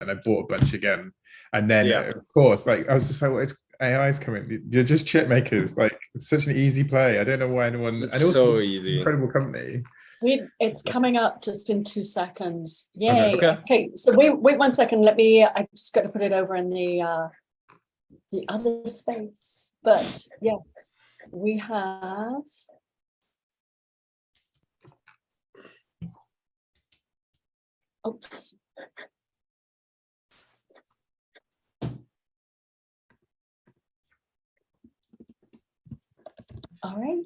and I bought a bunch again. And then, Yeah, of course, like I was just like, well, it's AI's coming. You're just chip makers. Like it's such an easy play. I don't know why anyone, it's and also so easy. incredible company. It's coming up just in 2 seconds. Okay. Yay. Okay. Okay, so wait 1 second. I've just got to put it over in the other space. But yes, we have. Oops. All right.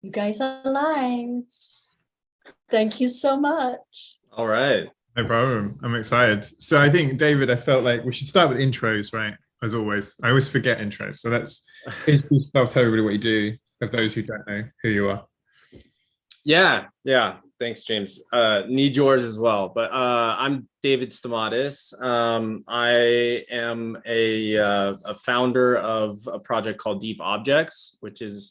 You guys are live. Thank you so much. All right. No problem. I'm excited. So I think, David, I felt like we should start with intros, right? As always. I always forget intros. So let's introduce yourself, tell everybody what you do, of those who don't know who you are. Yeah. Thanks, James. Need yours as well. But I'm David Stamatis. I am a founder of a project called Deep Objects, which is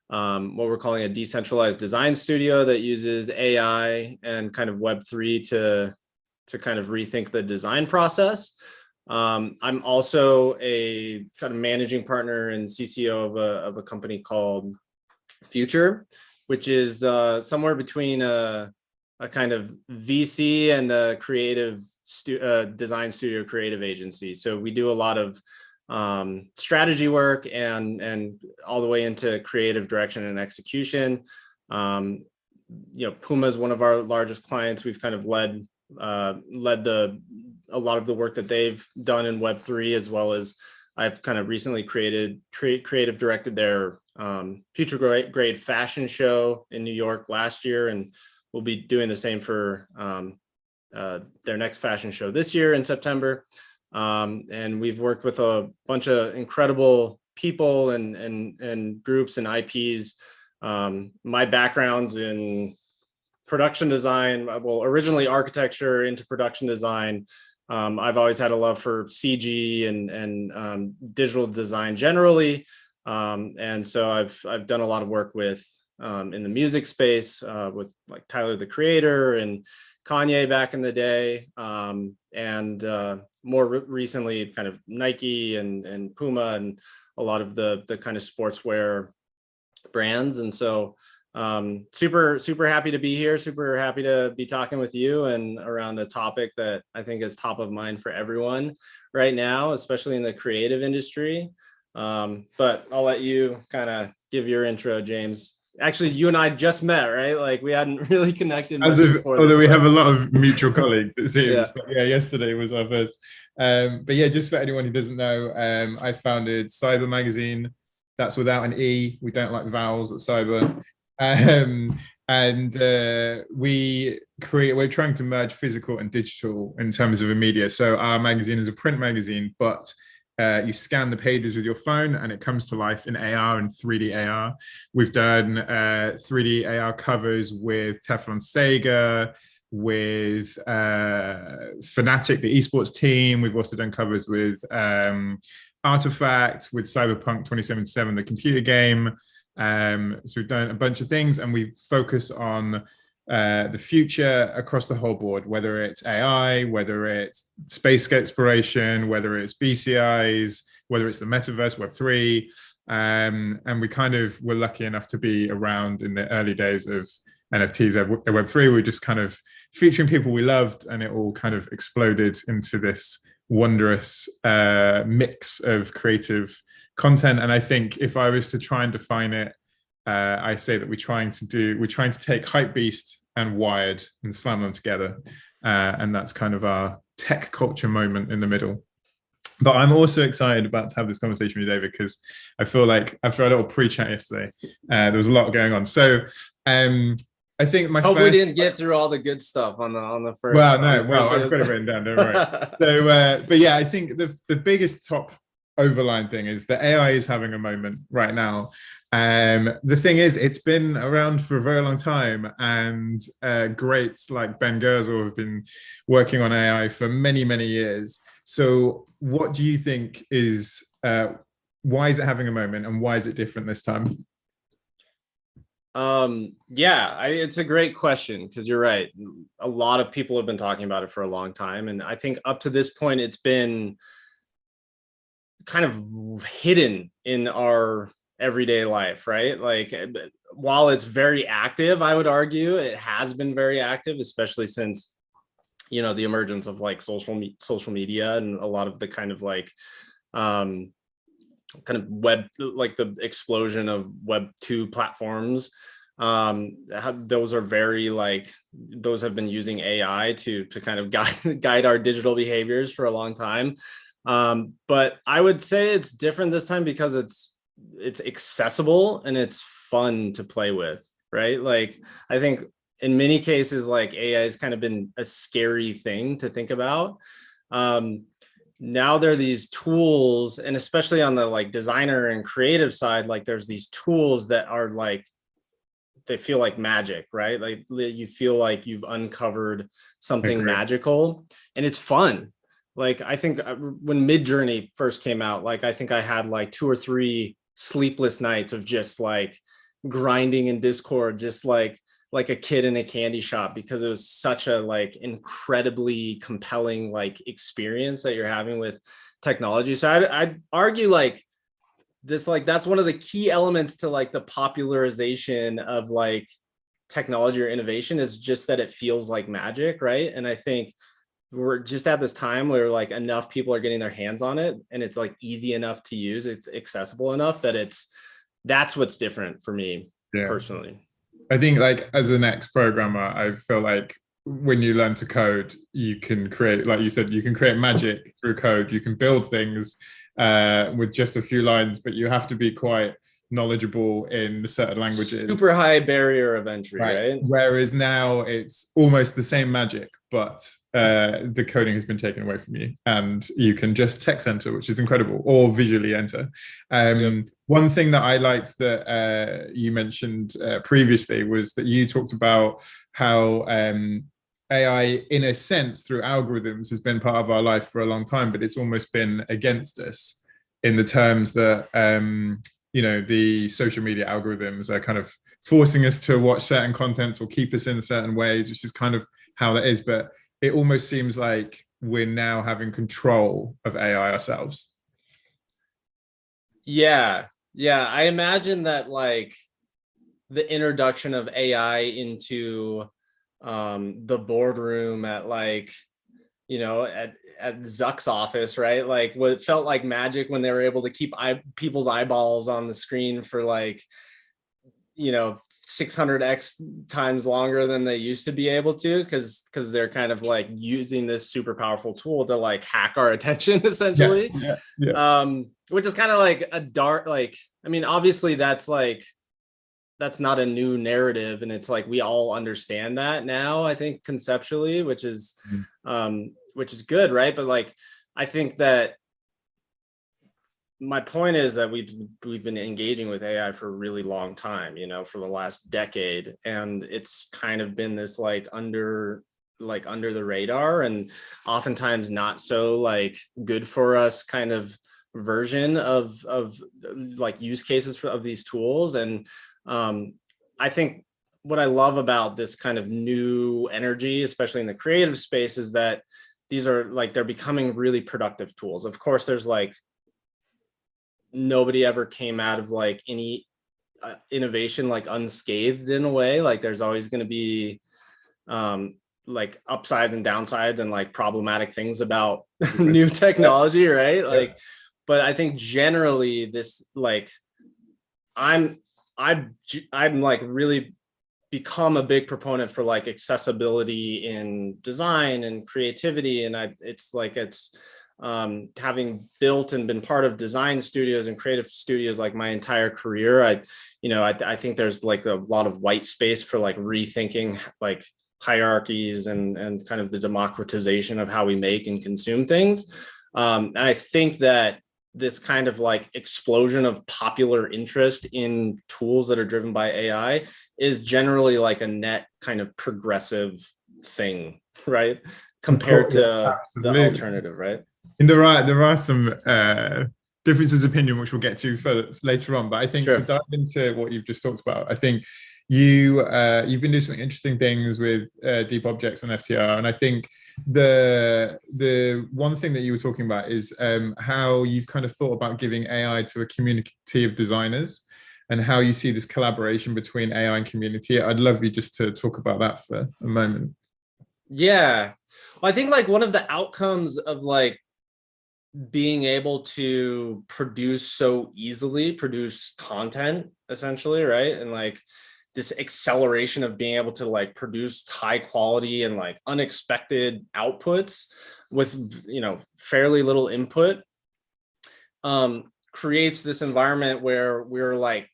what we're calling a decentralized design studio that uses AI and kind of Web3 to kind of rethink the design process. I'm also a kind of managing partner and CCO of a company called Future, which is somewhere between a kind of VC and a creative design studio creative agency. So we do a lot of strategy work and all the way into creative direction and execution. Puma is one of our largest clients. We've kind of led a lot of the work that they've done in Web3, as well as I've kind of recently creative directed their Future Grade fashion show in New York last year, and we'll be doing the same for their next fashion show this year in September. And we've worked with a bunch of incredible people and groups and IPs. My background's in production design, well, originally architecture into production design. I've always had a love for CG and digital design generally. And so I've done a lot of work with in the music space with like Tyler the Creator and Kanye back in the day, and more recently kind of Nike and Puma and a lot of the kind of sportswear brands. And so super happy to be here, super happy to be talking with you and around a topic that I think is top of mind for everyone right now, especially in the creative industry. But I'll let you kind of give your intro, James. Actually, you and I just met, right? Like we hadn't really connected much before although this, we have a lot of mutual colleagues, it seems. Yeah. But yeah, yesterday was our first. But yeah, just for anyone who doesn't know, I founded Cyber Magazine. That's without an E. We don't like vowels at Cyber. And we're trying to merge physical and digital in terms of a media. So our magazine is a print magazine, but you scan the pages with your phone and it comes to life in AR and 3D AR. We've done 3D AR covers with Teflon Sega, with Fnatic, the esports team. We've also done covers with Artifact, with Cyberpunk 2077, the computer game. So we've done a bunch of things, and we focus on the future across the whole board, whether it's AI, whether it's space exploration, whether it's BCIs, whether it's the metaverse, Web3. And we kind of were lucky enough to be around in the early days of NFTs at Web3. We were just kind of featuring people we loved, and it all kind of exploded into this wondrous mix of creative content. And I think if I was to try and define it, I say that we're trying to take Hypebeast and Wired and slam them together. And that's kind of our tech culture moment in the middle. But I'm also excited about to have this conversation with David, because I feel like after a little pre-chat yesterday, there was a lot going on. So I think we didn't get through all the good stuff on the first. Well, no, I've got it written down, don't worry. So, but yeah, I think the biggest top overline thing is that AI is having a moment right now. The thing is, it's been around for a very long time, and greats like Ben Goerzel have been working on AI for many, many years. So what do you think is, why is it having a moment, and why is it different this time? It's a great question because you're right. A lot of people have been talking about it for a long time. And I think up to this point, it's been kind of hidden in our everyday life, right? Like, while it's very active, I would argue it has been very active, especially since, the emergence of like social media and a lot of the kind of like, kind of web, like the explosion of web 2 platforms. Those are very like, those have been using AI to kind of guide our digital behaviors for a long time. But I would say it's different this time because it's accessible and it's fun to play with, right? Like, I think in many cases, like AI has kind of been a scary thing to think about. Now there are these tools, and especially on the like designer and creative side, like there's these tools that are like, they feel like magic, right? Like you feel like you've uncovered something magical, and it's fun. Like, I think when Midjourney first came out, like I think I had like 2 or 3 sleepless nights of just like grinding in Discord, just like a kid in a candy shop, because it was such a like incredibly compelling like experience that you're having with technology. So I'd argue like this, like that's one of the key elements to like the popularization of like technology or innovation, is just that it feels like magic, right? And I think we're just at this time where like enough people are getting their hands on it, and it's like easy enough to use, it's accessible enough that that's what's different for me personally. I think like as an ex-programmer, I feel like when you learn to code, you can create, like you said, you can create magic through code. You can build things with just a few lines, but you have to be quite knowledgeable in certain languages. Super high barrier of entry, right? Whereas now it's almost the same magic, but the coding has been taken away from you, and you can just text enter, which is incredible, or visually enter. One thing that I liked that you mentioned previously was that you talked about how AI, in a sense, through algorithms, has been part of our life for a long time, but it's almost been against us in the terms that the social media algorithms are kind of forcing us to watch certain content or keep us in certain ways, which is kind of how that is. But it almost seems like we're now having control of AI ourselves. Yeah. I imagine that like the introduction of AI into the boardroom at like, at Zuck's office, right? Like what felt like magic when they were able to keep people's eyeballs on the screen for like, 600x times longer than they used to be able to, because they're kind of like using this super powerful tool to like hack our attention essentially. Which is kind of like a dark, like, I mean, obviously that's not a new narrative, and it's like we all understand that now, I think conceptually, which is good, right? But like I think that my point is that we've been engaging with AI for a really long time, for the last decade, and it's kind of been this like under the radar, and oftentimes not so like good for us kind of version of like use cases of these tools. And I think what I love about this kind of new energy, especially in the creative space, is that these are like, they're becoming really productive tools. Of course, there's like, nobody ever came out of like any innovation like unscathed in a way. Like there's always going to be like upsides and downsides and like problematic things about new technology, right? Like, but I think generally this, like, I'm like really become a big proponent for like accessibility in design and creativity. And it's having built and been part of design studios and creative studios like my entire career, I think there's like a lot of white space for like rethinking like hierarchies and kind of the democratization of how we make and consume things. And I think that this kind of like explosion of popular interest in tools that are driven by AI is generally like a net kind of progressive thing, right? Compared to the alternative, right? And there are some differences of opinion, which we'll get to further later on. But I think to dive into what you've just talked about, I think you've been doing some interesting things with Deep Objects and FTR, and I think the one thing that you were talking about is how you've kind of thought about giving AI to a community of designers, and how you see this collaboration between AI and community. I'd love you just to talk about that for a moment. Yeah, well, I think like one of the outcomes of like being able to produce content essentially, right, and like this acceleration of being able to like produce high quality and like unexpected outputs with, you know, fairly little input, creates this environment where we're like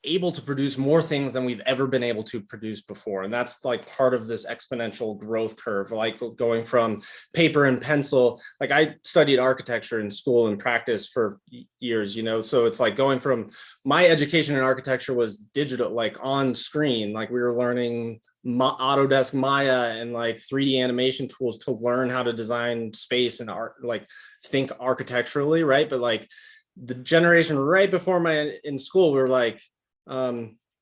able to produce more things than we've ever been able to produce before. And that's like part of this exponential growth curve, like going from paper and pencil. Like I studied architecture in school and practice for years, you know, so it's like going from my education in architecture was digital, like on screen, like we were learning Autodesk Maya and like 3D animation tools to learn how to design space and art, like think architecturally, right? But like the generation right before in school, we were like,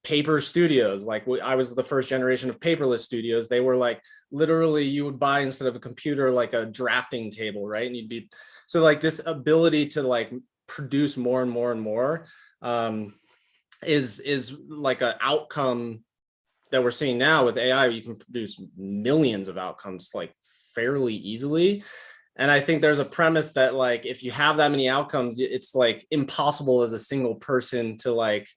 paper studios. Like I was the first generation of paperless studios. They were like literally you would buy, instead of a computer, like a drafting table, right? And you'd be, so like this ability to like produce more and more and more is like an outcome that we're seeing now with AI. You can produce millions of outcomes like fairly easily. And I think there's a premise that like if you have that many outcomes, it's like impossible as a single person to like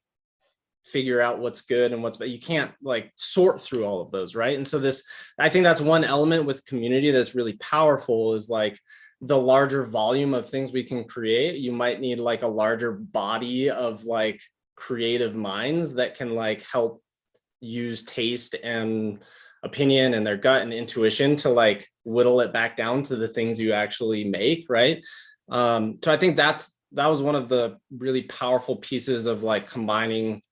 figure out what's good and you can't like sort through all of those, right? And so this, I think that's one element with community that's really powerful, is like the larger volume of things we can create, you might need like a larger body of like creative minds that can like help use taste and opinion and their gut and intuition to like whittle it back down to the things you actually make, right? So I think that was one of the really powerful pieces of like combining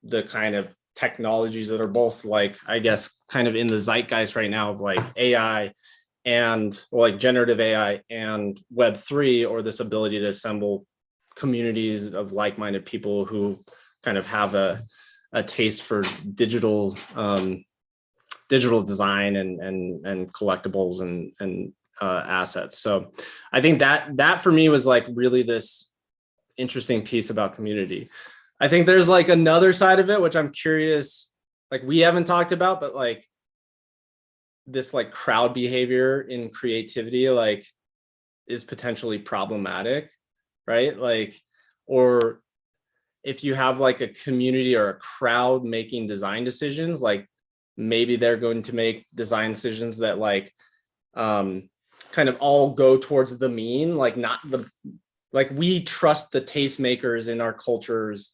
the kind of technologies that are both like, I guess, kind of in the zeitgeist right now of like AI and like generative AI and Web3, or this ability to assemble communities of like-minded people who kind of have a taste for digital design and collectibles and assets. So I think that for me was like really this interesting piece about community. I think there's like another side of it, which I'm curious, like we haven't talked about, but like this like crowd behavior in creativity, like is potentially problematic, right? Like, or if you have like a community or a crowd making design decisions, like maybe they're going to make design decisions that like kind of all go towards the mean, like not the, like we trust the tastemakers in our cultures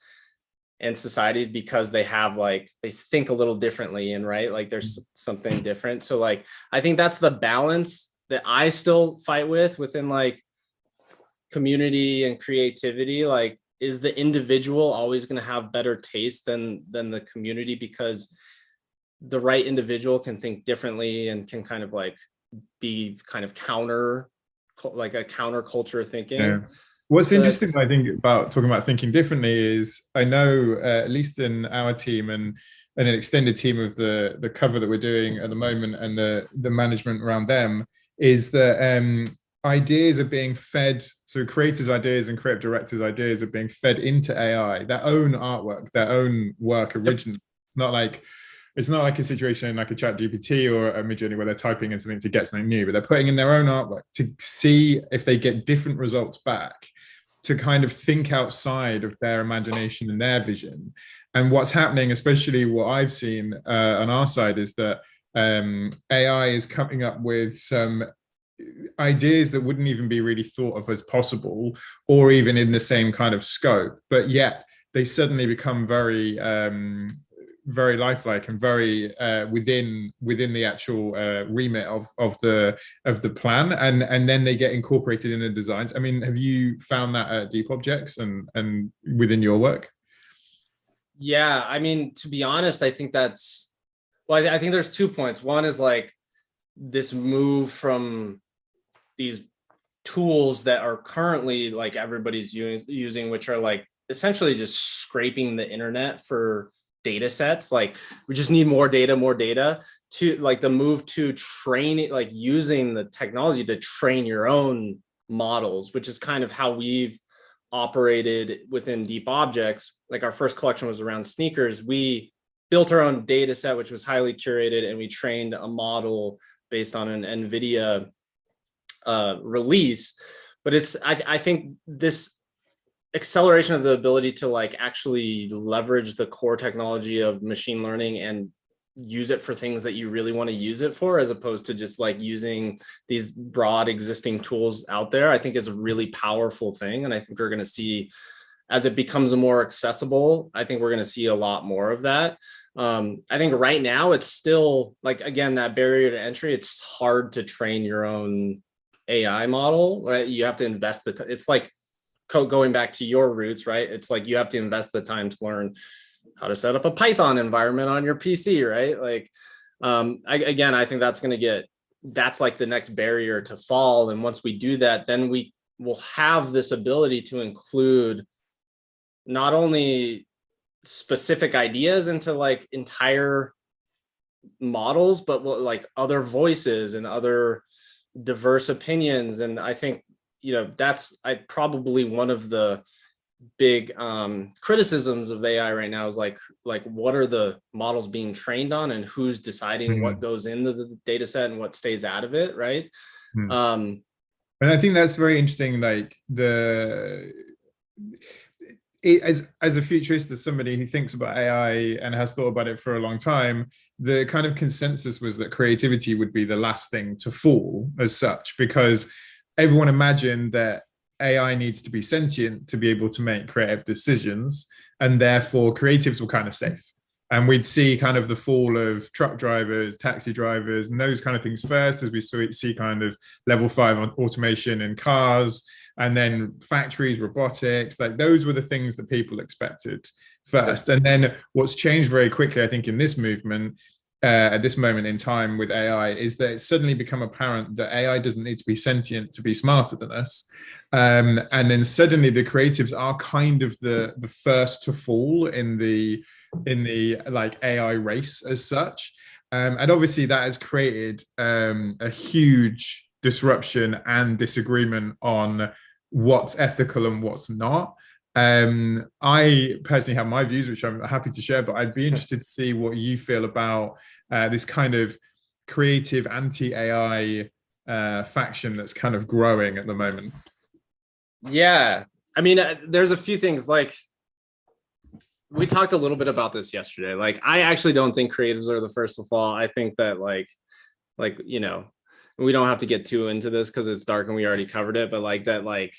and societies because they have like, they think a little differently, and right, like there's something different. So like I think that's the balance that I still fight with within like community and creativity. Like, is the individual always going to have better taste than the community, because the right individual can think differently and can kind of like be kind of counter, like a counterculture thinking. Yeah. What's So interesting, I think, about talking about thinking differently is I know, at least in our team and an extended team of the cover that we're doing at the moment and the management around them, is that ideas are being fed. So creators' ideas and creative directors' ideas are being fed into AI, their own artwork, their own work originally. Yep. It's not like a situation like a ChatGPT or a Midjourney where they're typing in something to get something new, but they're putting in their own artwork to see if they get different results back, to kind of think outside of their imagination and their vision. And what's happening, especially what I've seen on our side, is that AI is coming up with some ideas that wouldn't even be really thought of as possible, or even in the same kind of scope, but yet they suddenly become very very lifelike and very within the actual remit of the plan, and then they get incorporated in the designs. I mean, have you found that at Deep Objects and within your work? Yeah, I mean, to be honest, I think that's, well, I think there's 2 points. One is like this move from these tools that are currently like everybody's using, which are like essentially just scraping the internet for data sets. Like we just need more data to like the move to training, like using the technology to train your own models, which is kind of how we've operated within Deep Objects. Like our first collection was around sneakers. We built our own data set, which was highly curated, and we trained a model based on an NVIDIA release. But I think this acceleration of the ability to like actually leverage the core technology of machine learning and use it for things that you really want to use it for, as opposed to just like using these broad existing tools out there, I think is a really powerful thing. And I think we're going to see, as it becomes more accessible, I think we're going to see a lot more of that. I think right now it's still like, again, that barrier to entry, it's hard to train your own AI model, right? You have to invest it's like going back to your roots, right? It's like you have to invest the time to learn how to set up a Python environment on your PC, right? Like, I think that's like the next barrier to fall. And once we do that, then we will have this ability to include not only specific ideas into like entire models, but like other voices and other diverse opinions. And I think, that's probably one of the big criticisms of AI right now is like what are the models being trained on, and who's deciding what goes into the data set and what stays out of it, right? And I think that's very interesting. Like as a futurist, as somebody who thinks about AI and has thought about it for a long time, the kind of consensus was that creativity would be the last thing to fall as such, because everyone imagined that AI needs to be sentient to be able to make creative decisions, and therefore creatives were kind of safe. And we'd see kind of the fall of truck drivers, taxi drivers, and those kind of things first, as we see kind of level 5 on automation in cars, and then factories, robotics. Like those were the things that people expected first. And then what's changed very quickly, I think, in this movement at this moment in time with AI is that it's suddenly become apparent that AI doesn't need to be sentient to be smarter than us. And then suddenly the creatives are kind of the first to fall in the like AI race as such. And obviously that has created a huge disruption and disagreement on what's ethical and what's not. I personally have my views, which I'm happy to share, but I'd be interested to see what you feel about this kind of creative anti-AI faction that's kind of growing at the moment. Yeah, I mean, there's a few things. Like we talked a little bit about this yesterday. Like I actually don't think creatives are the first to fall. I think that like we don't have to get too into this because it's dark and we already covered it, but like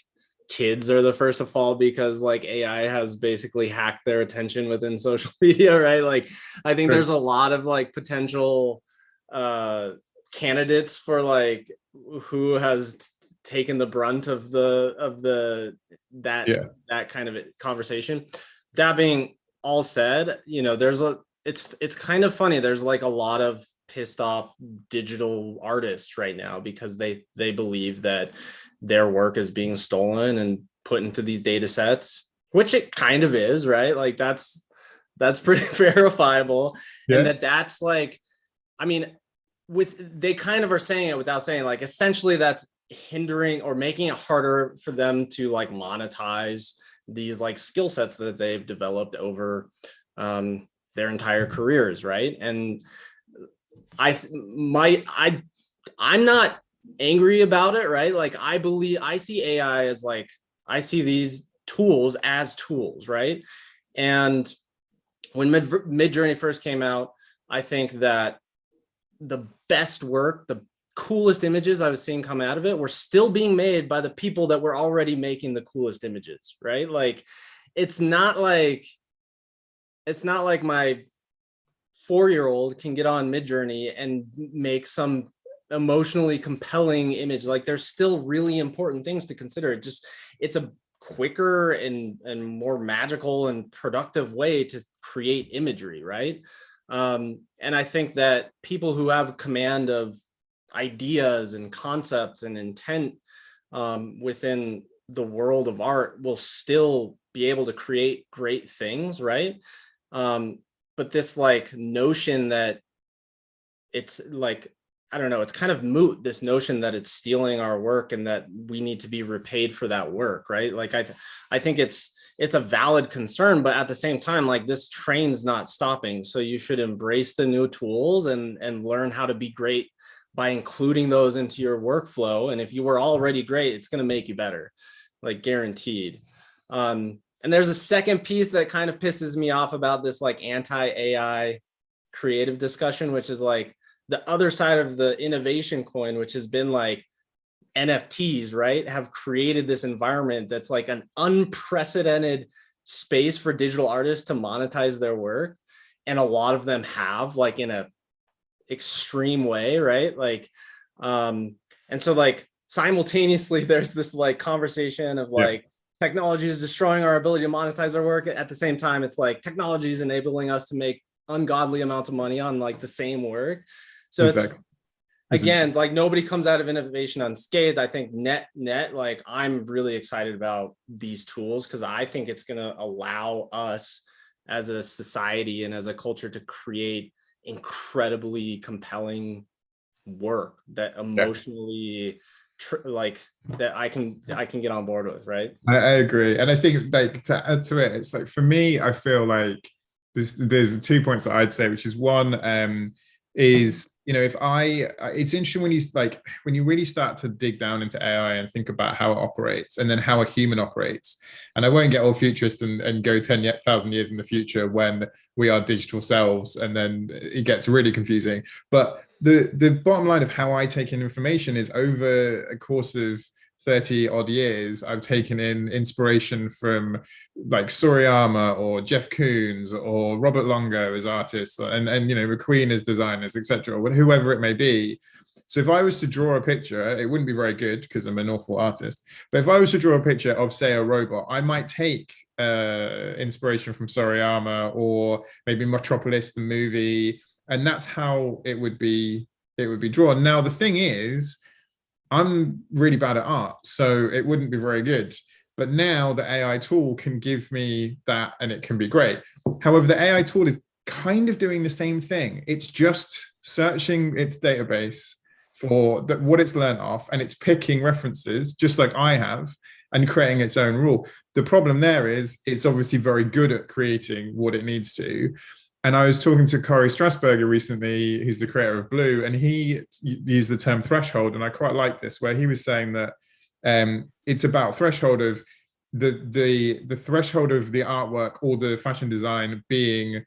kids are the first to fall because like AI has basically hacked their attention within social media, right? Like I think there's a lot of like potential candidates for like who has taken the brunt of that kind of conversation. That being all said, it's kind of funny. There's like a lot of pissed off digital artists right now because they believe that their work is being stolen and put into these data sets, which it kind of is, right? Like that's pretty verifiable. Yeah. And that's like, I mean, they kind of are saying it without saying, like, essentially that's hindering or making it harder for them to like monetize these like skill sets that they've developed over their entire careers, right? And I'm not angry about it, right? Like I see AI as like, I see these tools as tools, right? And when Midjourney first came out, I think that the best work, the coolest images I was seeing come out of it were still being made by the people that were already making the coolest images, right? Like it's not like my 4-year-old can get on Midjourney and make some emotionally compelling image. Like there's still really important things to consider. It's a quicker and more magical and productive way to create imagery, right? And I think that people who have command of ideas and concepts and intent within the world of art will still be able to create great things, right? but this like notion that it's like, I don't know, it's kind of moot, this notion that it's stealing our work and that we need to be repaid for that work, right? Like I think it's a valid concern, but at the same time, like this train's not stopping. So you should embrace the new tools and learn how to be great by including those into your workflow. And if you were already great, it's going to make you better, like guaranteed. And there's a second piece that kind of pisses me off about this like anti-AI creative discussion, which is like the other side of the innovation coin, which has been like NFTs, right, have created this environment that's like an unprecedented space for digital artists to monetize their work. And a lot of them have, like, in a extreme way, right? Like, and so like simultaneously there's this like conversation of like technology is destroying our ability to monetize our work. At the same time, it's like technology is enabling us to make ungodly amounts of money on like the same work. So exactly. It's again, it's like nobody comes out of innovation unscathed. I think net, like I'm really excited about these tools because I think it's going to allow us as a society and as a culture to create incredibly compelling work that emotionally like that I can get on board with, right? I agree. And I think like to add to it, it's like for me, I feel like there's 2 points that I'd say, which is one, is, you know, it's interesting when you really start to dig down into AI and think about how it operates and then how a human operates. And I won't get all futurist and go 10,000 years in the future when we are digital selves, and then it gets really confusing. But the bottom line of how I take in information is over a course of 30 odd years, I've taken in inspiration from like Soriyama or Jeff Koons or Robert Longo as artists, and you know, McQueen as designers, etc., whoever it may be. So if I was to draw a picture, it wouldn't be very good because I'm an awful artist. But if I was to draw a picture of, say, a robot, I might take inspiration from Soriyama or maybe Metropolis, the movie, and that's how it would be drawn. Now the thing is, I'm really bad at art, so it wouldn't be very good. But now the AI tool can give me that and it can be great. However, the AI tool is kind of doing the same thing. It's just searching its database for what it's learned off, and it's picking references just like I have and creating its own rule. The problem there is it's obviously very good at creating what it needs to. And I was talking to Corey Strasberger recently, who's the creator of Blue, and he used the term threshold, and I quite like this, where he was saying that it's about threshold of the threshold of the artwork or the fashion design being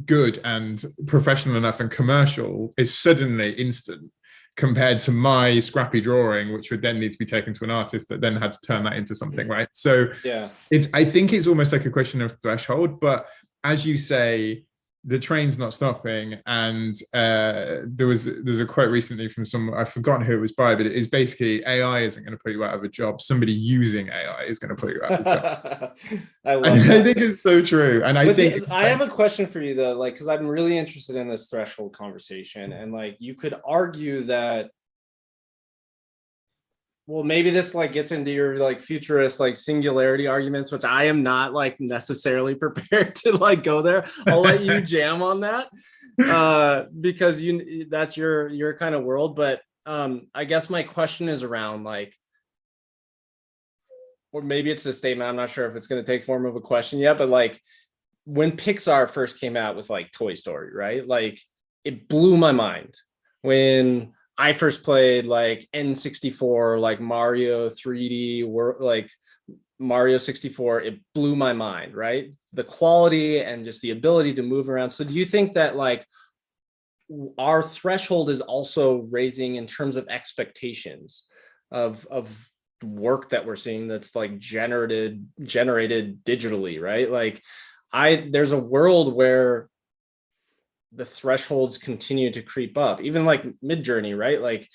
good and professional enough and commercial is suddenly instant compared to my scrappy drawing, which would then need to be taken to an artist that then had to turn that into something, right? So yeah, I think it's almost like a question of threshold, but as you say, the train's not stopping. And there's a quote recently from I've forgotten who it was by, but it is basically AI isn't going to put you out of a job. Somebody using AI is going to put you out of a job. I think it's so true. And I have a question for you though, like, because I'm really interested in this threshold conversation. And like, you could argue that, well, maybe this like gets into your like futurist like singularity arguments, which I am not like necessarily prepared to like go there. I'll let you jam on that because that's your kind of world. But I guess my question is around like, or maybe it's a statement. I'm not sure if it's going to take form of a question yet, but like when Pixar first came out with like Toy Story, right? Like it blew my mind when I first played like N64, like Mario 3D, like Mario 64, it blew my mind, right? The quality and just the ability to move around. So do you think that like our threshold is also raising in terms of expectations of work that we're seeing that's like generated digitally, right? Like there's a world where the thresholds continue to creep up, even like Midjourney, right? Like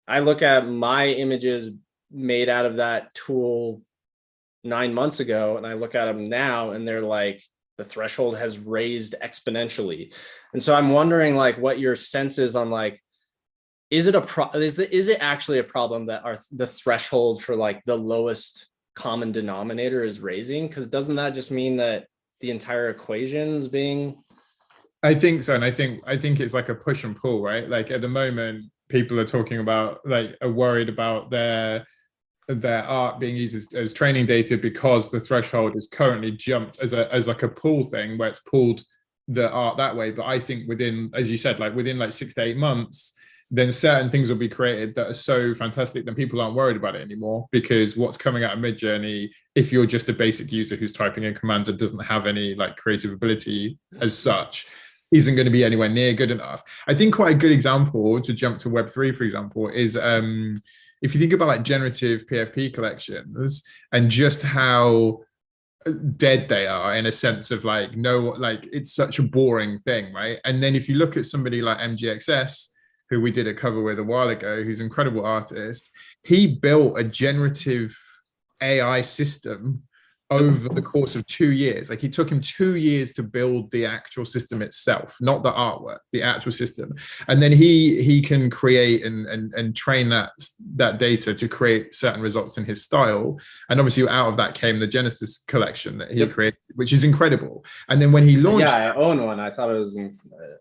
I look at my images made out of that tool 9 months ago, and I look at them now and they're like, the threshold has raised exponentially. And so I'm wondering like what your sense is on like, is it actually a problem that the threshold for like the lowest common denominator is raising? Because doesn't that just mean that the entire equations being. I think so, and I think it's like a push and pull, right? Like at the moment, people are talking about, like, are worried about their art being used as training data because the threshold is currently jumped as like a pull thing where it's pulled the art that way. But I think within, as you said, like within like 6 to 8 months, then certain things will be created that are so fantastic that people aren't worried about it anymore, because what's coming out of Midjourney, if you're just a basic user who's typing in commands that doesn't have any like creative ability as such, isn't going to be anywhere near good enough. I think quite a good example to jump to Web3, for example, is if you think about like generative PFP collections and just how dead they are, in a sense of like, no, like it's such a boring thing, right? And then if you look at somebody like MGXS, who we did a cover with a while ago, who's an incredible artist, he built a generative AI system over the course of 2 years. Like, it took him 2 years to build the actual system itself, not the artwork, the actual system. And then he can create and train that data to create certain results in his style. And obviously out of that came the Genesis collection that he created, which is incredible. And then when he launched, I own one. I thought it was,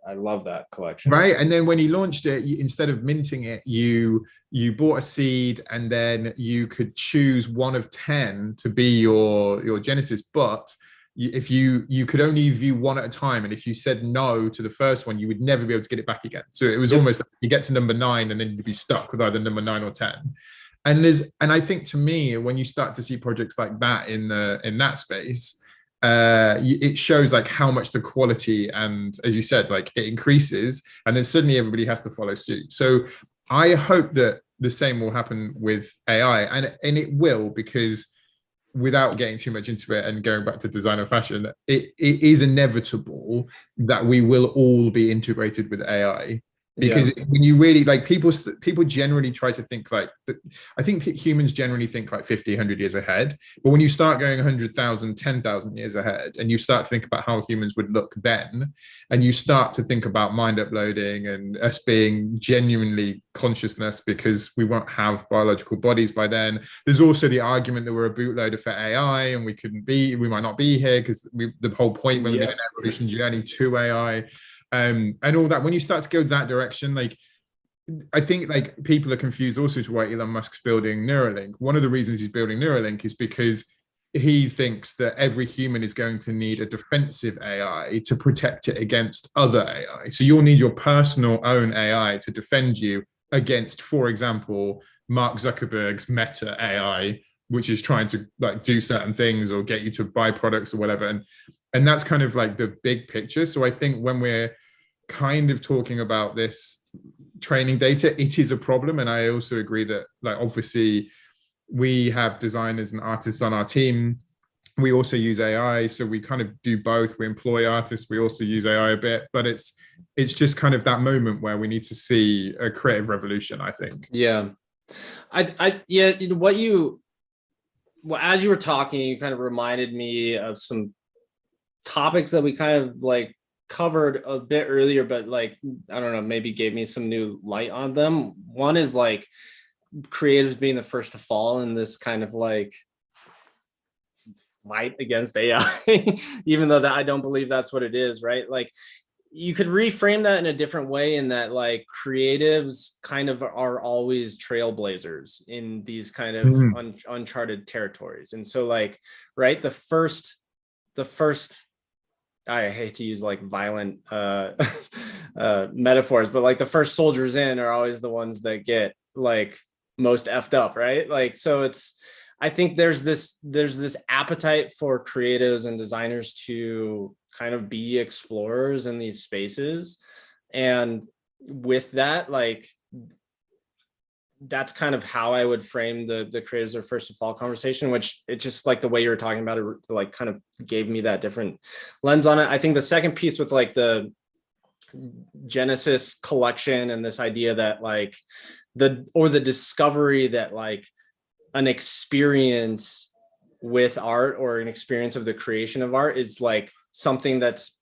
I love that collection. Right. And then when he launched it, instead of minting it, you bought a seed, and then you could choose one of 10 to be your Genesis. But if you could only view one at a time, and if you said no to the first one, you would never be able to get it back again. So it was almost like you get to number 9 and then you'd be stuck with either number 9 or 10. And I think, to me, when you start to see projects like that in that space, it shows like how much the quality, and as you said, like it increases, and then suddenly everybody has to follow suit. So I hope that the same will happen with AI, and it will, because without getting too much into it and going back to design and fashion, it is inevitable that we will all be integrated with AI. Because when you really, like, people generally try to think like, I think humans generally think like 50, 100 years ahead. But when you start going 100,000, 10,000 years ahead, and you start to think about how humans would look then, and you start to think about mind uploading and us being genuinely consciousness, because we won't have biological bodies by then. There's also the argument that we're a bootloader for AI, and we might not be here because the whole point when we did an evolution journey to AI. And all that, when you start to go that direction, like, I think like people are confused also to why Elon Musk's building Neuralink. One of the reasons he's building Neuralink is because he thinks that every human is going to need a defensive AI to protect it against other AI. So you'll need your personal own AI to defend you against, for example, Mark Zuckerberg's Meta AI, which is trying to like do certain things or get you to buy products or whatever. And that's kind of like the big picture. So I think when we're kind of talking about this training data, it is a problem. And I also agree that, like, obviously we have designers and artists on our team. We also use AI. So we kind of do both. We employ artists. We also use AI a bit, but it's just kind of that moment where we need to see a creative revolution, I think. Yeah. As you were talking, you kind of reminded me of some topics that we kind of like covered a bit earlier, but like, I don't know, maybe gave me some new light on them. One is like creatives being the first to fall in this kind of like fight against AI, even though that I don't believe that's what it is, right? Like, you could reframe that in a different way, in that like creatives kind of are always trailblazers in these kind of uncharted territories. And so like, right, the first, I hate to use like violent metaphors, but like the first soldiers in are always the ones that get like most effed up, right? Like, so I think there's this appetite for creatives and designers to kind of be explorers in these spaces. And with that, like, that's kind of how I would frame the creatives are first to fall conversation, which it just like the way you were talking about it, like kind of gave me that different lens on it. I think the second piece with like the Genesis collection and this idea that like the discovery that like an experience with art or an experience of the creation of art is like something that's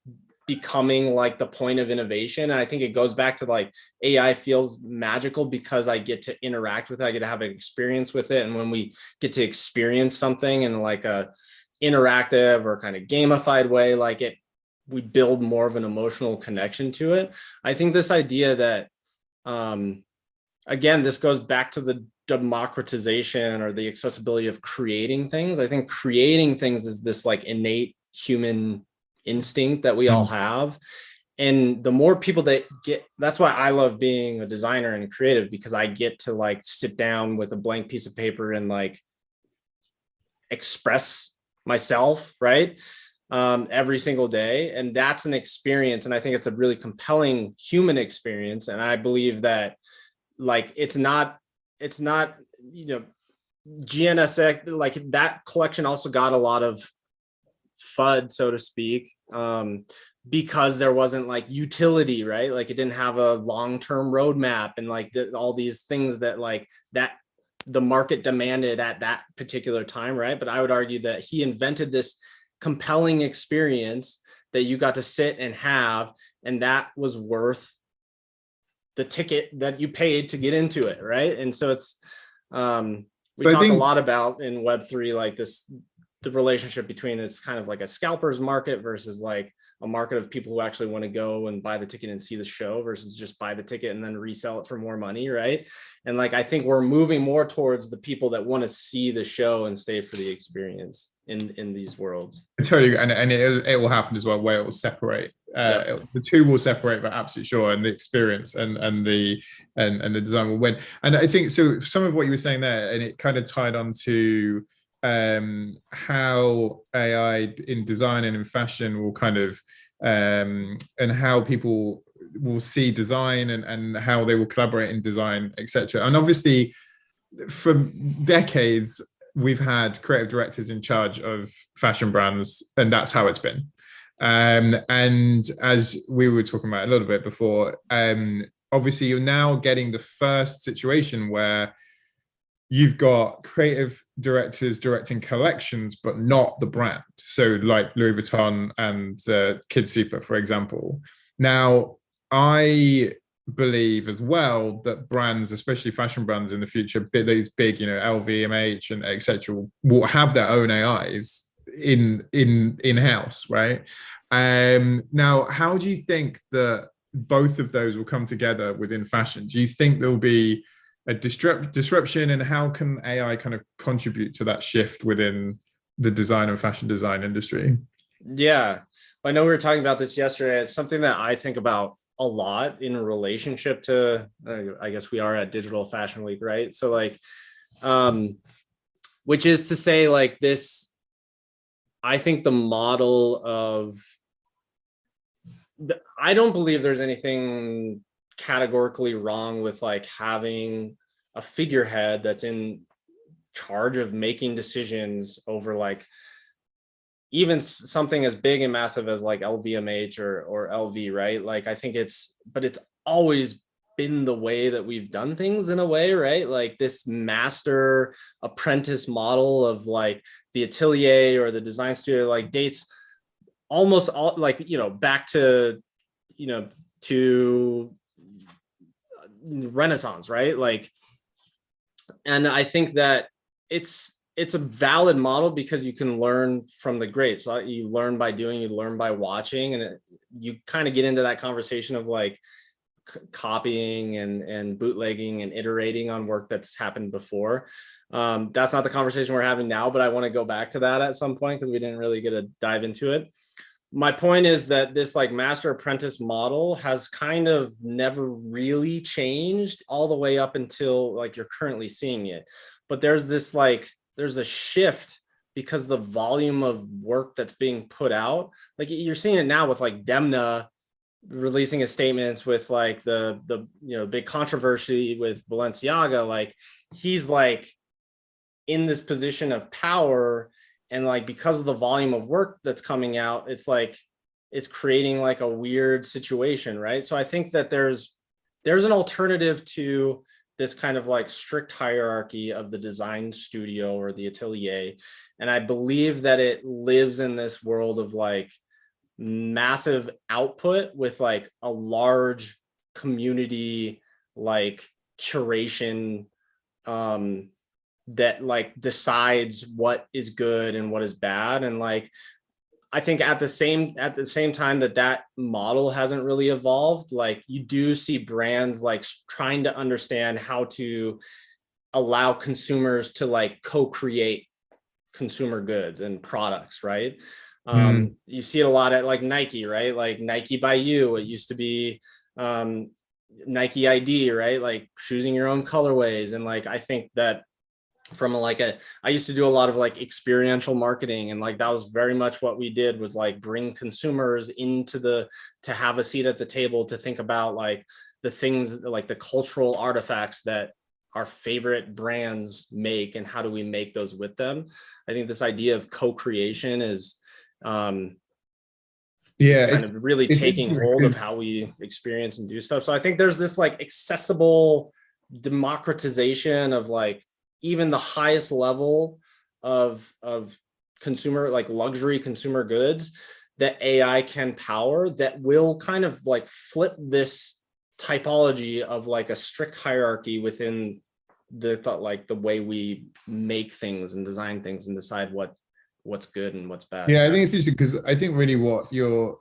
becoming like the point of innovation. And I think it goes back to like AI feels magical because I get to interact with it. I get to have an experience with it. And when we get to experience something in like a interactive or kind of gamified way, like we build more of an emotional connection to it. I think this idea that, again, this goes back to the democratization or the accessibility of creating things. I think creating things is this like innate human instinct that we all have. And the more people that that's why I love being a designer and a creative, because I get to like sit down with a blank piece of paper and like express myself, right? Every single day. And that's an experience. And I think it's a really compelling human experience. And I believe that like, it's not, GNSX, like that collection also got a lot of FUD, so to speak, because there wasn't like utility, right? Like it didn't have a long-term roadmap and like all these things that like that the market demanded at that particular time, right? But I would argue that he invented this compelling experience that you got to sit and have, and that was worth the ticket that you paid to get into it, right? And so it's we talk a lot about in Web3 like this, the relationship between it's kind of like a scalper's market versus like a market of people who actually want to go and buy the ticket and see the show versus just buy the ticket and then resell it for more money, right? And like I think we're moving more towards the people that want to see the show and stay for the experience in these worlds. Totally, and it will happen as well, where it will separate. The two will separate, but absolutely sure, and the experience and the design will win. And I think so. Some of what you were saying there, and it kind of tied on to how AI in design and in fashion will kind of and how people will see design and how they will collaborate in design, etc. And obviously, for decades, we've had creative directors in charge of fashion brands, and that's how it's been. And as we were talking about a little bit before, obviously you're now getting the first situation where you've got creative directors directing collections, but not the brand. So like Louis Vuitton and Kid Super, for example. Now, I believe as well that brands, especially fashion brands in the future, these big, LVMH and etc., will have their own AIs in-house, right? Now, how do you think that both of those will come together within fashion? Do you think there'll be a disruption, and how can AI kind of contribute to that shift within the design and fashion design industry? Yeah, I know we were talking about this yesterday. It's something that I think about a lot in relationship to, I guess we are at Digital Fashion Week, right? So like, which is to say like this, I think the model of, I don't believe there's anything categorically wrong with like having a figurehead that's in charge of making decisions over like even something as big and massive as like LVMH or LV, right? Like I think it's always been the way that we've done things in a way, right? Like this master apprentice model of like the atelier or the design studio like dates almost all like, back to, to Renaissance, right? Like, and I think that it's a valid model because you can learn from the greats. So you learn by doing, you learn by watching, and you kind of get into that conversation of like copying and bootlegging and iterating on work that's happened before. That's not the conversation we're having now, but I want to go back to that at some point because we didn't really get to dive into it. My point is that this like master apprentice model has kind of never really changed all the way up until like you're currently seeing it. But there's this like, there's a shift because the volume of work that's being put out, like you're seeing it now with like Demna releasing his statements with like the big controversy with Balenciaga. Like he's like in this position of power, and like because of the volume of work that's coming out, it's like it's creating like a weird situation, right? So I think that there's an alternative to this kind of like strict hierarchy of the design studio or the atelier, and I believe that it lives in this world of like massive output with like a large community like curation that like decides what is good and what is bad. And like, I think at the same time that model hasn't really evolved, like you do see brands like trying to understand how to allow consumers to like co-create consumer goods and products, right? You see it a lot at like Nike, right? Like Nike by You. It used to be Nike ID, right? Like choosing your own colorways. And like, I think that I used to do a lot of like experiential marketing, and like that was very much what we did, was like bring consumers to have a seat at the table, to think about like the things, like the cultural artifacts that our favorite brands make, and how do we make those with them. I think this idea of co-creation is kind of really taking hold of how we experience and do stuff. So I think there's this like accessible democratization of like even the highest level of consumer, like luxury consumer goods, that AI can power, that will kind of like flip this typology of like a strict hierarchy within the way we make things and design things and decide what's good and what's bad. Yeah, I think it's interesting, because I think really what you're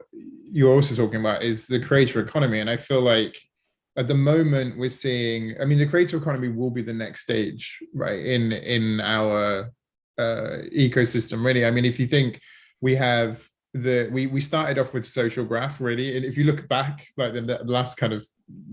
also talking about is the creator economy. And I feel like at the moment we're seeing, I mean, the creator economy will be the next stage, right, in our ecosystem, really. I mean, if you think we have we started off with social graph, really, and if you look back like the last kind of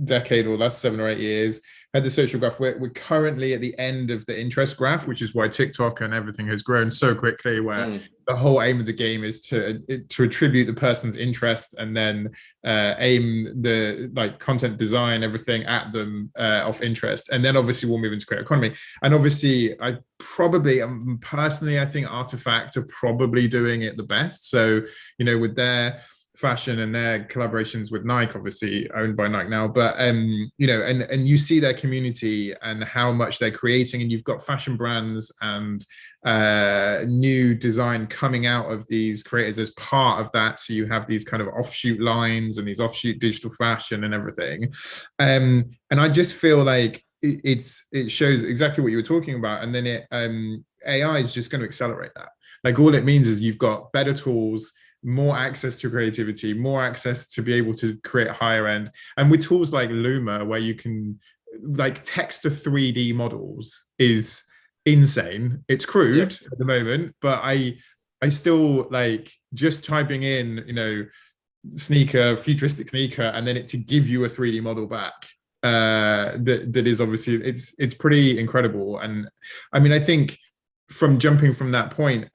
decade or last 7 or 8 years, had the social graph. We're currently at the end of the interest graph, which is why TikTok and everything has grown so quickly, where the whole aim of the game is to attribute the person's interest and then aim the like content design, everything at them of interest. And then obviously we'll move into creator economy. And obviously I think Artifact are probably doing it the best. So, you know, with their fashion and their collaborations with Nike, obviously owned by Nike now, but you know, and you see their community and how much they're creating, and you've got fashion brands and new design coming out of these creators as part of that. So you have these kind of offshoot lines and these offshoot digital fashion and everything, and I just feel like it shows exactly what you were talking about. And then AI is just going to accelerate that. Like all it means is you've got better tools, more access to creativity, more access to be able to create higher end. And with tools like Luma, where you can like text to 3D models, is insane. It's crude at the moment, but I still like just typing in, you know, sneaker, futuristic sneaker, and then it to give you a 3D model back. That is obviously it's pretty incredible. And I mean, I think from jumping from that point,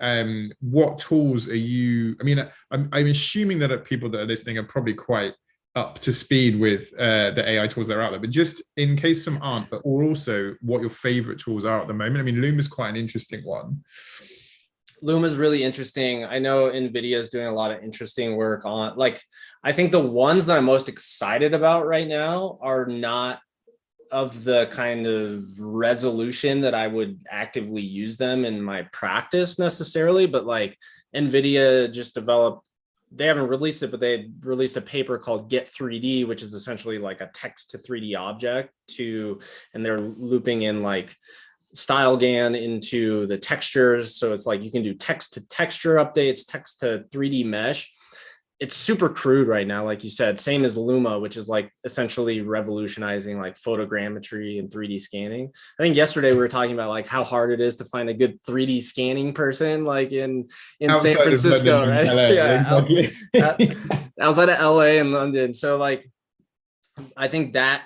what tools are you, I mean, I'm assuming that people that are listening are probably quite up to speed with the AI tools that are out there, but just in case some aren't, but also what your favorite tools are at the moment. I mean, Luma is quite an interesting one. Luma is really interesting. I know NVIDIA is doing a lot of interesting work on, like, I think the ones that I'm most excited about right now are not of the kind of resolution that I would actively use them in my practice necessarily, but like NVIDIA just developed, they haven't released it, but they released a paper called Get 3D, which is essentially like a text to 3D object and they're looping in like StyleGAN into the textures. So it's like you can do text to texture updates, text to 3D mesh. It's super crude right now, like you said, same as Luma, which is like essentially revolutionizing like photogrammetry and 3D scanning. I think yesterday we were talking about like how hard it is to find a good 3D scanning person, like in San Francisco, right? Yeah, exactly. Outside of LA and London. So like, I think that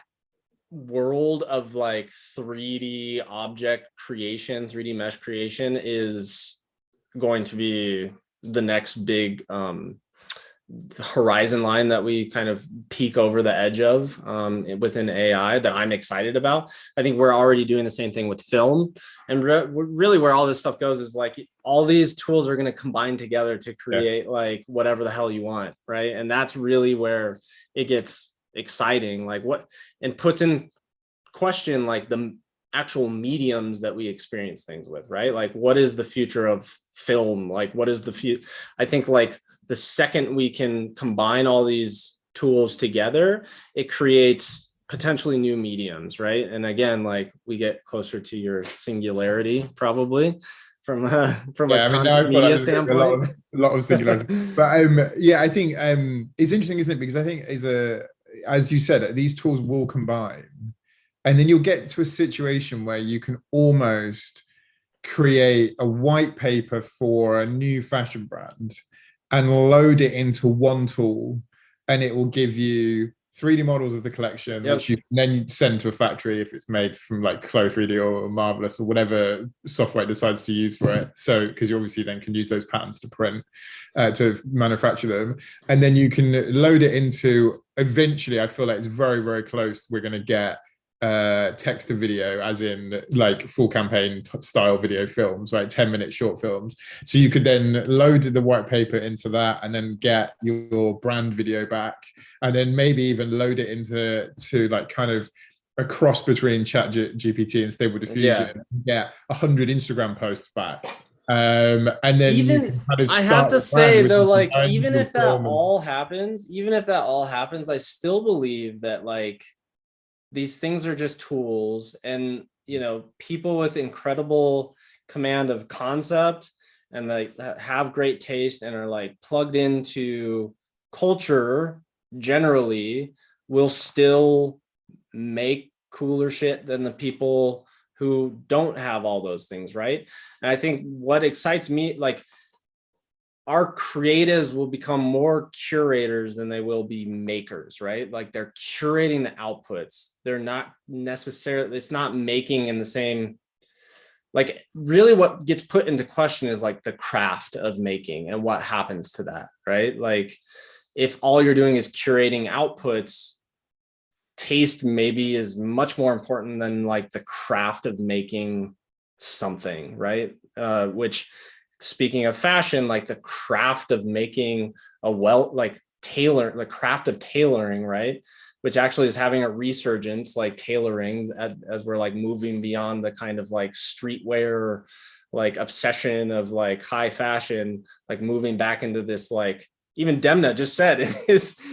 world of like 3D object creation, 3D mesh creation is going to be the next big horizon line that we kind of peek over the edge of within AI that I'm excited about. I think we're already doing the same thing with film, and really where all this stuff goes is like all these tools are going to combine together to create like whatever the hell you want, right? And that's really where it gets exciting, like what, and puts in question like the actual mediums that we experience things with, right? Like what is the future of film? Like what is the future? I think like the second we can combine all these tools together, it creates potentially new mediums, right? And again, like we get closer to your singularity probably from a Yeah, I mean, now content I feel like media there's gonna be standpoint. a lot of singularity. But yeah, I think it's interesting, isn't it? Because I think as you said, these tools will combine, and then you'll get to a situation where you can almost create a white paper for a new fashion brand and load it into one tool, and it will give you 3D models of the collection, Yep. which you can then send to a factory if it's made from like Chloe 3D or Marvelous or whatever software it decides to use for it. So, because you obviously then can use those patterns to print, to manufacture them. And then you can load it into, eventually, I feel like it's very, very close. We're going to get text to video, as in like full campaign style video films, right? 10-minute short films. So you could then load the white paper into that and then get your brand video back, and then maybe even load it into like kind of a cross between Chat GPT and Stable Diffusion, get 100 Instagram posts back. And then you Even can kind of I have start to the say brand with though, the like design, even your if that film, all happens, I still believe that like these things are just tools, and you know, people with incredible command of concept and like have great taste and are like plugged into culture generally will still make cooler shit than the people who don't have all those things, right? And I think what excites me, like our creatives will become more curators than they will be makers, right? Like they're curating the outputs. They're not necessarily, it's not making in the same, like really what gets put into question is like the craft of making and what happens to that, right? Like if all you're doing is curating outputs, taste maybe is much more important than like the craft of making something, right? Which, speaking of fashion, like the craft of making the craft of tailoring, right? Which actually is having a resurgence, like tailoring, as we're like moving beyond the kind of like streetwear, like obsession of like high fashion, like moving back into this, like even Demna just said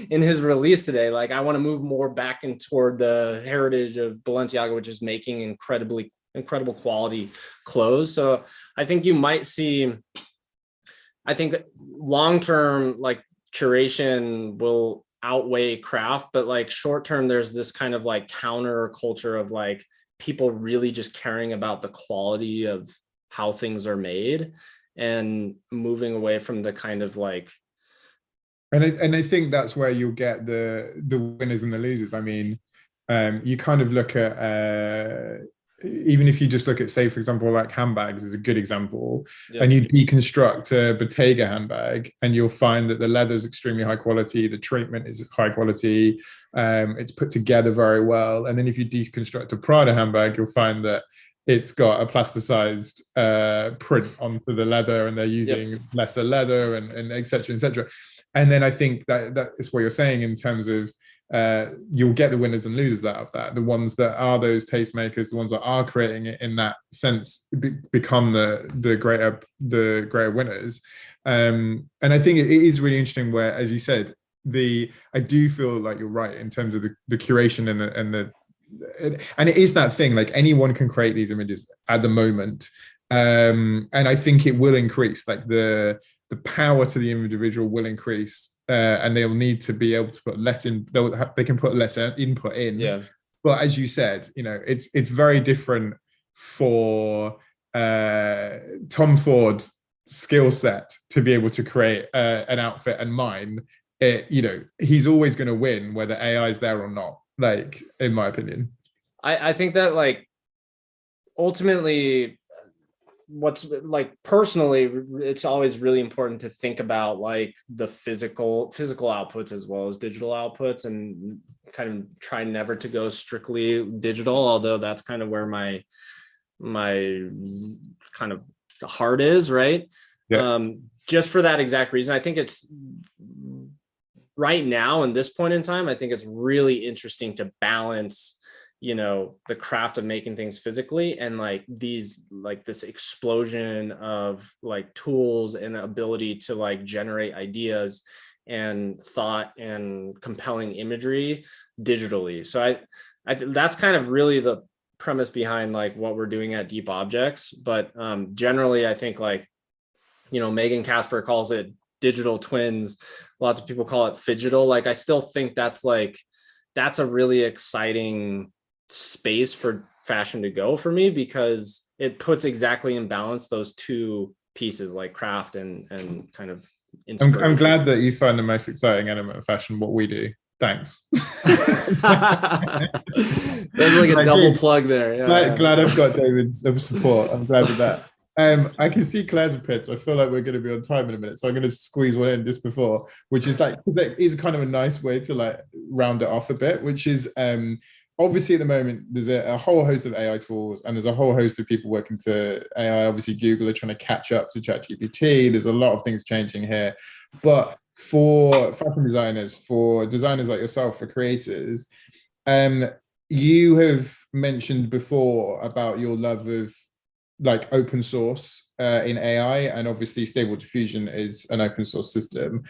in his release today, like I want to move more back in toward the heritage of Balenciaga, which is making incredible quality clothes. So I think you might see, I think long-term like curation will outweigh craft, but like short-term, there's this kind of like counter culture of like people really just caring about the quality of how things are made and moving away from the kind of like. and I think that's where you'll get the winners and the losers. I mean, you kind of look at even if you just look at, say, for example, like handbags is a good example, and you deconstruct a Bottega handbag, and you'll find that the leather is extremely high quality, the treatment is high quality, it's put together very well. And then if you deconstruct a Prada handbag, you'll find that it's got a plasticized print onto the leather, and they're using lesser leather, and et cetera, et cetera. And then I think that is what you're saying in terms of you'll get the winners and losers out of that. The ones that are those tastemakers, the ones that are creating it in that sense, become the greater winners. And I think it is really interesting where, as you said, I do feel like you're right in terms of the curation and it is that thing, like anyone can create these images at the moment. And I think it will increase, like the power to the individual will increase, and they'll need to be able to put less in. They can put less input in. Yeah. But as you said, you know, it's very different for Tom Ford's skill set to be able to create an outfit, and mine. You know, he's always going to win whether AI is there or not. Like, in my opinion, I think that like ultimately, what's like personally, it's always really important to think about like the physical outputs as well as digital outputs, and kind of try never to go strictly digital, although that's kind of where my kind of heart is, right? Just for that exact reason. I think it's right now in this point in time, I think it's really interesting to balance, you know, the craft of making things physically and like this explosion of like tools and the ability to like generate ideas and thought and compelling imagery digitally. So I that's kind of really the premise behind like what we're doing at Deep Objects. But generally, I think like, you know, Megan Casper calls it digital twins. Lots of people call it phygital. Like, I still think that's a really exciting space for fashion to go for me, because it puts exactly in balance those two pieces, like craft and kind of inspiration. I'm glad that you find the most exciting element of fashion what we do. Thanks. There's like a double plug there. Yeah, glad I've got David's support. I'm glad of that. I can see Claire's a pit, so I feel like we're going to be on time in a minute. So I'm going to squeeze one in just before, which is like, because it is kind of a nice way to like round it off a bit, which is obviously at the moment, there's a whole host of AI tools and there's a whole host of people working to AI. Obviously, Google are trying to catch up to ChatGPT. There's a lot of things changing here. But for fashion designers, for designers like yourself, for creators, you have mentioned before about your love of like open source in AI, and obviously Stable Diffusion is an open source system.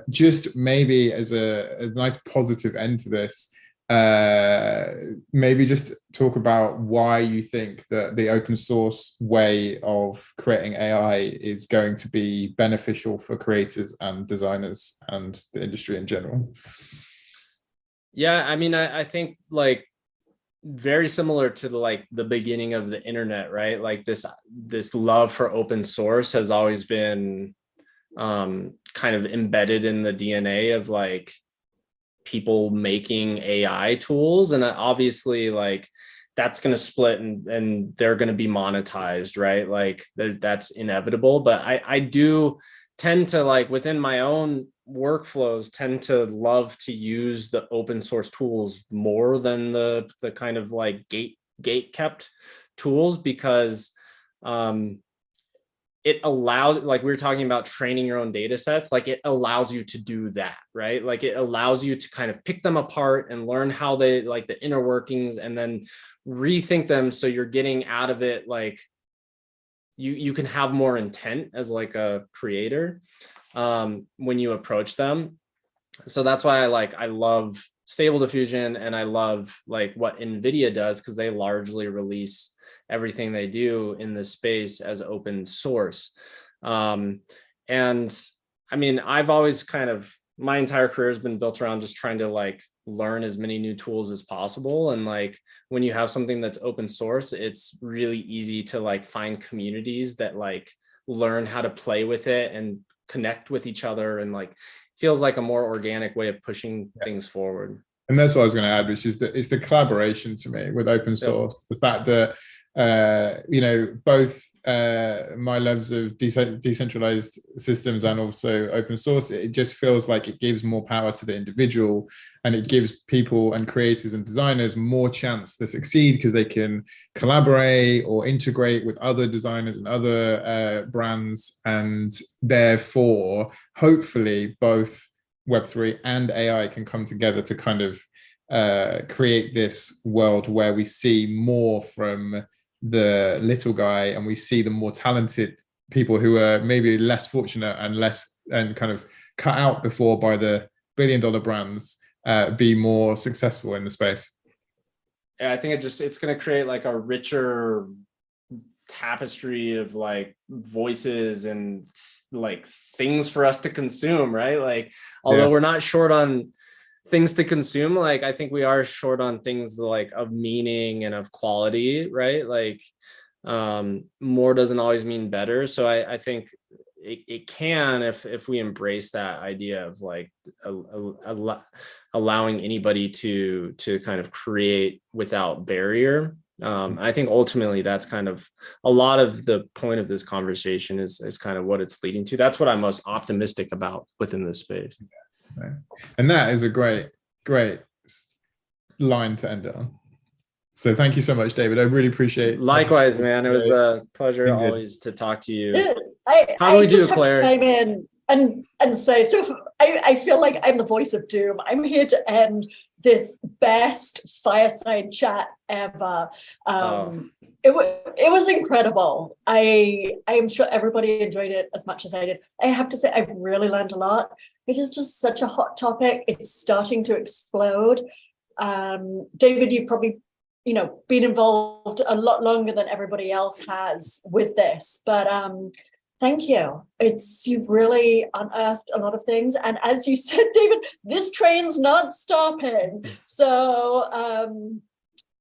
Just maybe as a nice positive end to this, maybe just talk about why you think that the open source way of creating AI is going to be beneficial for creators and designers and the industry in general. Yeah, I mean, I think like very similar to the beginning of the internet, right? Like this love for open source has always been kind of embedded in the DNA of like people making AI tools. And obviously like that's going to split and they're going to be monetized, right? Like that's inevitable. But I do tend to, like, within my own workflows, tend to love to use the open source tools more than the kind of like gate kept tools, because it allows, like we were talking about training your own data sets, like it allows you to do that, right? Like it allows you to kind of pick them apart and learn how they, like the inner workings, and then rethink them. So you're getting out of it, like you can have more intent as like a creator when you approach them. So that's why I love Stable Diffusion, and I love like what NVIDIA does, because they largely release everything they do in this space as open source. And I mean, I've always kind of, my entire career has been built around just trying to like learn as many new tools as possible. And like when you have something that's open source, it's really easy to like find communities that like learn how to play with it and connect with each other, and like feels like a more organic way of pushing things forward. And that's what I was going to add, which is it's the collaboration to me with open source. The fact that you know, both my loves of decentralized systems and also open source, it just feels like it gives more power to the individual, and it gives people and creators and designers more chance to succeed, because they can collaborate or integrate with other designers and other brands, and therefore hopefully both Web3 and AI can come together to kind of create this world where we see more from the little guy, and we see the more talented people who are maybe less fortunate and kind of cut out before by the billion-dollar brands be more successful in the space. Yeah, I think it's going to create like a richer tapestry of like voices and like things for us to consume, right? Like, although we're not short on things to consume, like I think we are short on things like of meaning and of quality, right? Like more doesn't always mean better. So I think it can, if we embrace that idea of like allowing anybody to kind of create without barrier. I think ultimately that's kind of a lot of the point of this conversation is kind of what it's leading to. That's what I'm most optimistic about within this space. So, and that is a great line to end it on. So thank you so much, David. I really appreciate it. Likewise, man. It was a pleasure always to talk to you. I How do we do, just have Claire? to chime in and say, sort of I feel like I'm the voice of doom. I'm here to end this best fireside chat ever. It was incredible. I am sure everybody enjoyed it as much as I did. I have to say, I really learned a lot. It is just such a hot topic. It's starting to explode. David, you've probably, been involved a lot longer than everybody else has with this, but thank you. You've really unearthed a lot of things. And as you said, David, this train's not stopping. So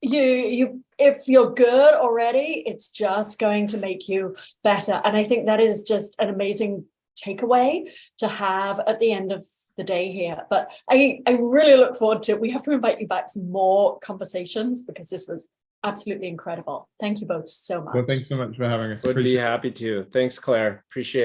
if you're good already, it's just going to make you better. And I think that is just an amazing takeaway to have at the end of the day here. But I really look forward to, we have to invite you back for more conversations because this was absolutely incredible. Thank you both so much. Well, thanks so much for having us. Would be happy to. Thanks, Claire. Appreciate it.